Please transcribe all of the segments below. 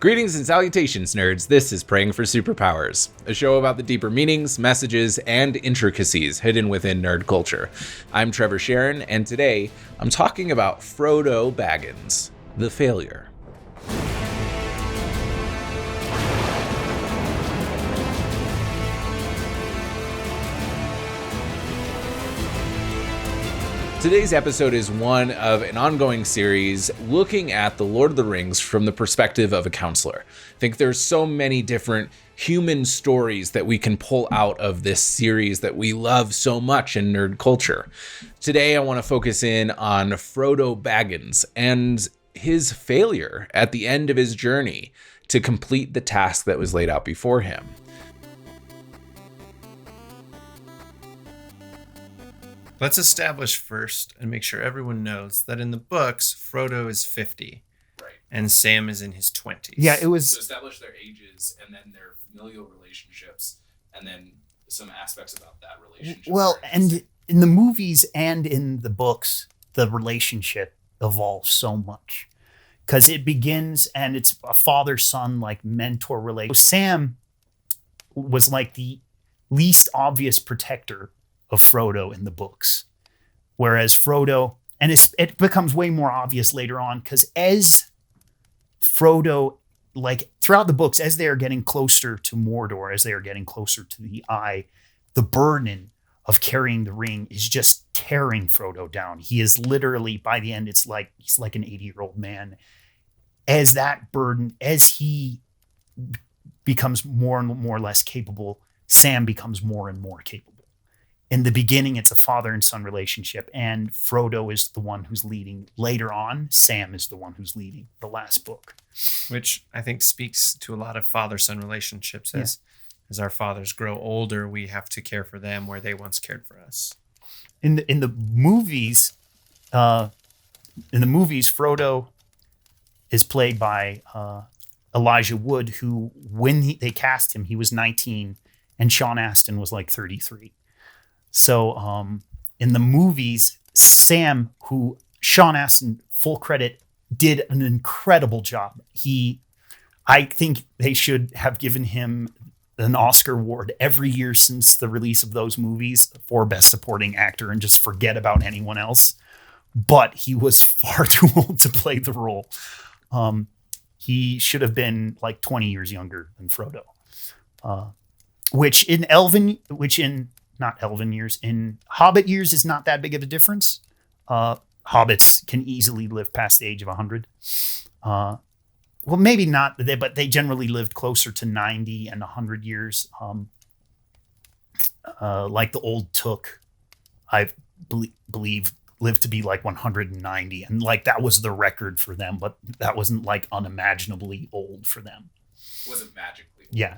Greetings and salutations, nerds. This is Praying for Superpowers, a show about the deeper meanings, messages, and intricacies hidden within nerd culture. I'm Trever Shirin, and today I'm talking about Frodo Baggins, the Failure. Today's episode is one of an ongoing series looking at the Lord of the Rings from the perspective of a counselor. I think there's so many different human stories that we can pull out of this series that we love so much in nerd culture. Today, I want to focus in on Frodo Baggins and his failure at the end of his journey to complete the task that was laid out before him. Let's establish first and make sure everyone knows that in the books, Frodo is 50. Right. And Sam is in his 20s. Yeah, it was... To establish their ages and then their familial relationships and then some aspects about that relationship. Well, and in the movies and in the books, the relationship evolves so much. Because it begins and it's a father-son, like, mentor relationship. Sam was like the least obvious protector of Frodo in the books, whereas Frodo, and it becomes way more obvious later on, because as Frodo, like throughout the books, as they are getting closer to Mordor, as they are getting closer to the Eye, the burden of carrying the ring is just tearing Frodo down. He is literally, by the end, it's like he's like an 80-year-old man. As that burden, as he becomes more and more less capable, Sam becomes more and more capable. In the beginning, it's a father and son relationship, and Frodo is the one who's leading. Later on, Sam is the one who's leading the last book. Which I think speaks to a lot of father-son relationships. As our fathers grow older, we have to care for them where they once cared for us. In the movies, Frodo is played by Elijah Wood, who, when they cast him, he was 19, and Sean Astin was like 33. So in the movies, Sam, who Sean Astin, full credit, did an incredible job. I think they should have given him an Oscar award every year since the release of those movies for Best Supporting Actor and just forget about anyone else. But he was far too old to play the role. He should have been like 20 years younger than Frodo, which in not elven years, in Hobbit years is not that big of a difference. Hobbits can easily live past the age of 100. Well, maybe not, but they generally lived closer to 90 and 100 years. Like the old Took, I believe, lived to be like 190. And like that was the record for them, but that wasn't like unimaginably old for them. Was it magically old? Yeah.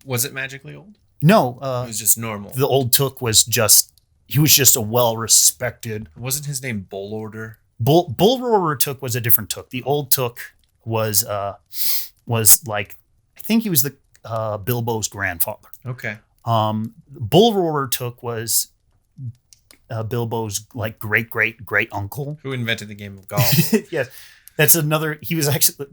Was it magically old? No, it was just normal. The old Took was just a well-respected. Wasn't his name Bullorder? Bullroarer Took was a different Took. The old Took was like, I think he was the Bilbo's grandfather. Okay. Bullroarer Took was Bilbo's like great uncle who invented the game of golf. Yes, that's another. He was actually.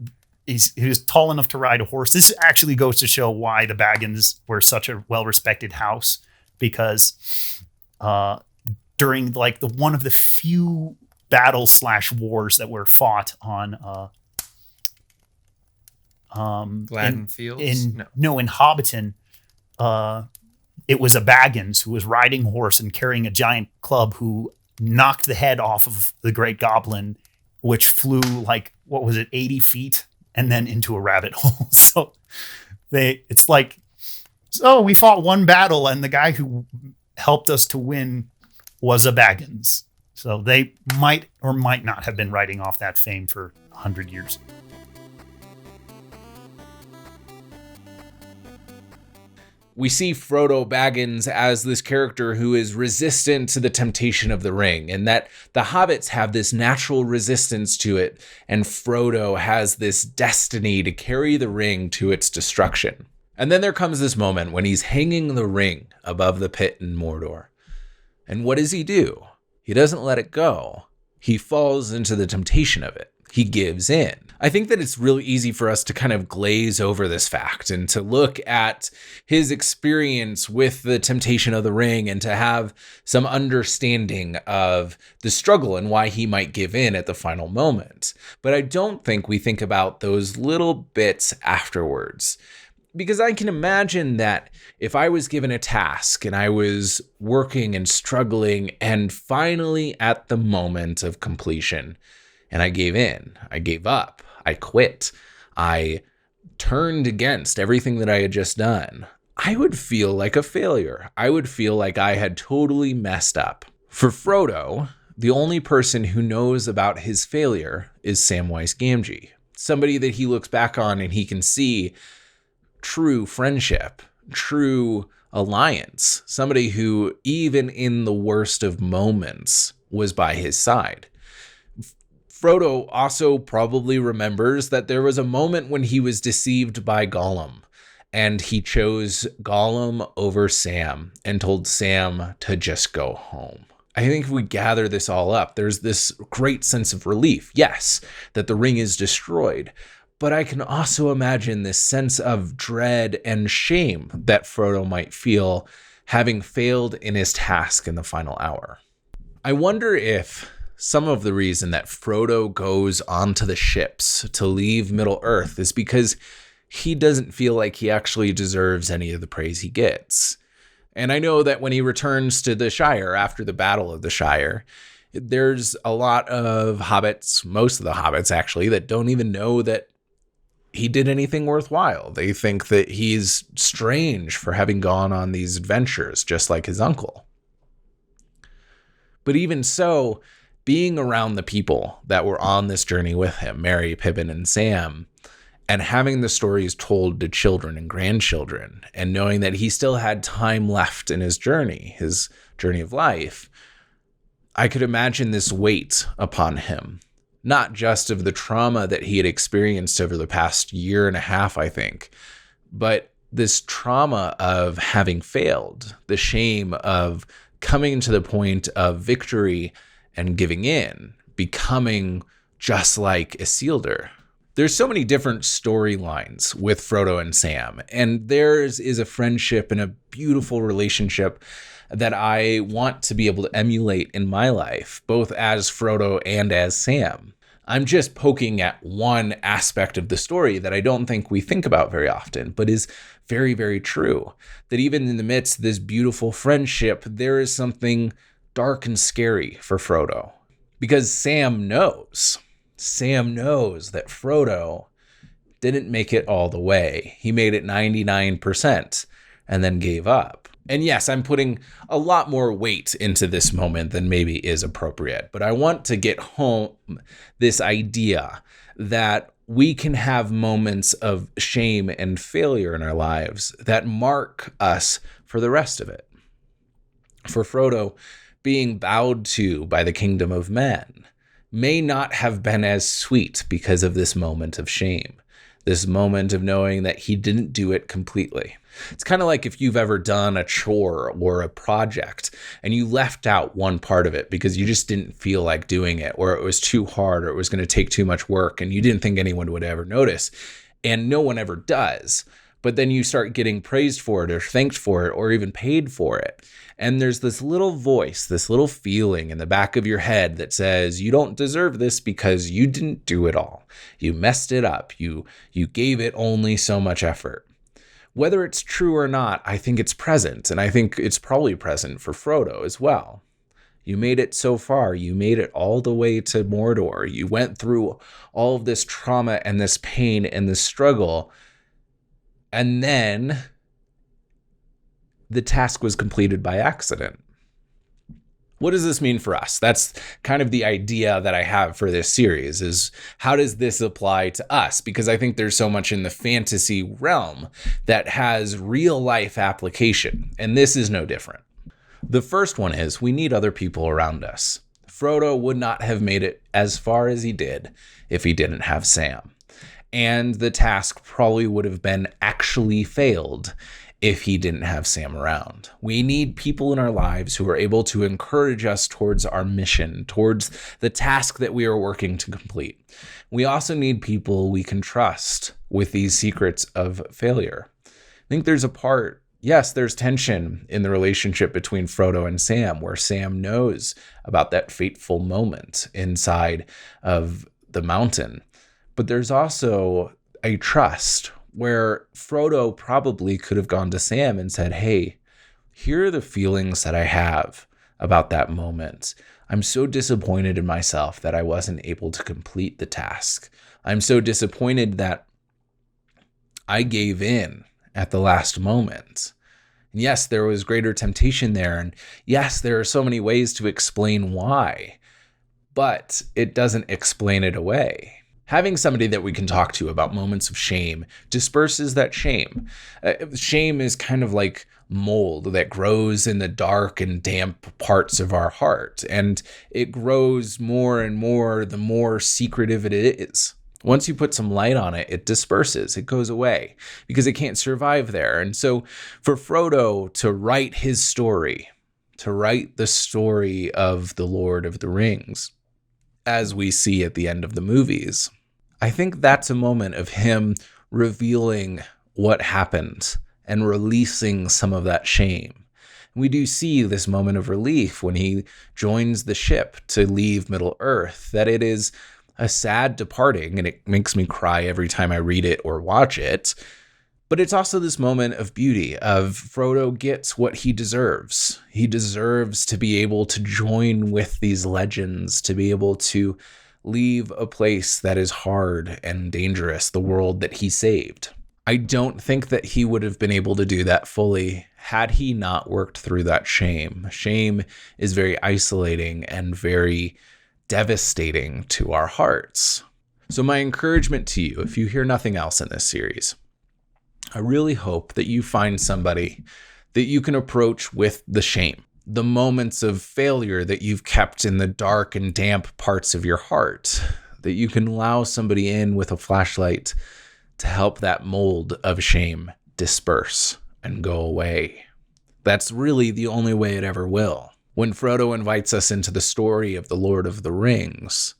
He was tall enough to ride a horse. This actually goes to show why the Baggins were such a well-respected house, because during like one of the few battles/wars that were fought on Gladden Fields? in Hobbiton, it was a Baggins who was riding a horse and carrying a giant club who knocked the head off of the Great Goblin, which flew like, what was it, 80 feet? And then into a rabbit hole. So it's like, we fought one battle and the guy who helped us to win was a Baggins. So they might or might not have been writing off that fame for 100 years. We see Frodo Baggins as this character who is resistant to the temptation of the ring, and that the hobbits have this natural resistance to it, and Frodo has this destiny to carry the ring to its destruction. And then there comes this moment when he's hanging the ring above the pit in Mordor. And what does he do? He doesn't let it go. He falls into the temptation of it. He gives in. I think that it's really easy for us to kind of glaze over this fact and to look at his experience with the temptation of the ring and to have some understanding of the struggle and why he might give in at the final moment. But I don't think we think about those little bits afterwards. Because I can imagine that if I was given a task and I was working and struggling and finally at the moment of completion, and I gave in, I gave up, I quit, I turned against everything that I had just done, I would feel like a failure. I would feel like I had totally messed up. For Frodo, the only person who knows about his failure is Samwise Gamgee, somebody that he looks back on and he can see true friendship, true alliance, somebody who, even in the worst of moments, was by his side. Frodo also probably remembers that there was a moment when he was deceived by Gollum, and he chose Gollum over Sam and told Sam to just go home. I think if we gather this all up, there's this great sense of relief, yes, that the ring is destroyed, but I can also imagine this sense of dread and shame that Frodo might feel having failed in his task in the final hour. I wonder if some of the reason that Frodo goes onto the ships to leave Middle-earth is because he doesn't feel like he actually deserves any of the praise he gets. And I know that when he returns to the Shire after the Battle of the Shire, there's a lot of hobbits, most of the hobbits actually, that don't even know that he did anything worthwhile. They think that he's strange for having gone on these adventures, just like his uncle. But even so, being around the people that were on this journey with him, Merry, Pippin, and Sam, and having the stories told to children and grandchildren, and knowing that he still had time left in his journey of life, I could imagine this weight upon him, not just of the trauma that he had experienced over the past year and a half, I think, but this trauma of having failed, the shame of coming to the point of victory and giving in, becoming just like Isildur. There's so many different storylines with Frodo and Sam, and theirs is a friendship and a beautiful relationship that I want to be able to emulate in my life, both as Frodo and as Sam. I'm just poking at one aspect of the story that I don't think we think about very often, but is very, very true. That even in the midst of this beautiful friendship, there is something dark and scary for Frodo. Because Sam knows that Frodo didn't make it all the way. He made it 99% and then gave up. And yes, I'm putting a lot more weight into this moment than maybe is appropriate, but I want to get home this idea that we can have moments of shame and failure in our lives that mark us for the rest of it. For Frodo, being bowed to by the kingdom of men may not have been as sweet because of this moment of shame, this moment of knowing that he didn't do it completely. It's kind of like if you've ever done a chore or a project and you left out one part of it because you just didn't feel like doing it, or it was too hard, or it was going to take too much work and you didn't think anyone would ever notice, and no one ever does. But then you start getting praised for it or thanked for it or even paid for it. And there's this little voice, this little feeling in the back of your head that says, you don't deserve this because you didn't do it all. You messed it up. You gave it only so much effort. Whether it's true or not, I think it's present. And I think it's probably present for Frodo as well. You made it so far. You made it all the way to Mordor. You went through all of this trauma and this pain and this struggle. And then the task was completed by accident. What does this mean for us? That's kind of the idea that I have for this series, is how does this apply to us? Because I think there's so much in the fantasy realm that has real life application, and this is no different. The first one is we need other people around us. Frodo would not have made it as far as he did if he didn't have Sam. And the task probably would have been actually failed if he didn't have Sam around. We need people in our lives who are able to encourage us towards our mission, towards the task that we are working to complete. We also need people we can trust with these secrets of failure. I think there's a part, yes, there's tension in the relationship between Frodo and Sam, where Sam knows about that fateful moment inside of the mountain. But there's also a trust where Frodo probably could have gone to Sam and said, hey, here are the feelings that I have about that moment. I'm so disappointed in myself that I wasn't able to complete the task. I'm so disappointed that I gave in at the last moment. And yes, there was greater temptation there. And yes, there are so many ways to explain why, but it doesn't explain it away. Having somebody that we can talk to about moments of shame disperses that shame. Shame is kind of like mold that grows in the dark and damp parts of our heart. And it grows more and more the more secretive it is. Once you put some light on it, it disperses, it goes away because it can't survive there. And so for Frodo to write his story, to write the story of the Lord of the Rings, as we see at the end of the movies, I think that's a moment of him revealing what happened and releasing some of that shame. We do see this moment of relief when he joins the ship to leave Middle-earth, that it is a sad departing, and it makes me cry every time I read it or watch it. But it's also this moment of beauty, of Frodo gets what he deserves. He deserves to be able to join with these legends, to be able to leave a place that is hard and dangerous, the world that he saved. I don't think that he would have been able to do that fully had he not worked through that shame. Shame is very isolating and very devastating to our hearts. So my encouragement to you, if you hear nothing else in this series, I really hope that you find somebody that you can approach with the shame, the moments of failure that you've kept in the dark and damp parts of your heart, that you can allow somebody in with a flashlight to help that mold of shame disperse and go away. That's really the only way it ever will. When Frodo invites us into the story of the Lord of the Rings,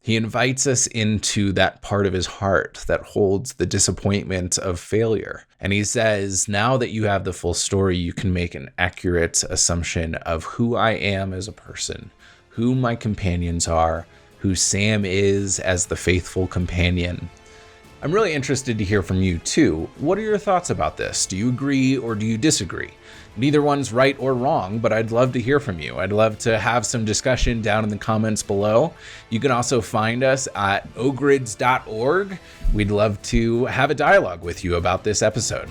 he invites us into that part of his heart that holds the disappointment of failure. And he says, now that you have the full story, you can make an accurate assumption of who I am as a person, who my companions are, who Sam is as the faithful companion. I'm really interested to hear from you too. What are your thoughts about this? Do you agree or do you disagree? Neither one's right or wrong, but I'd love to hear from you. I'd love to have some discussion down in the comments below. You can also find us at ogrids.org. We'd love to have a dialogue with you about this episode.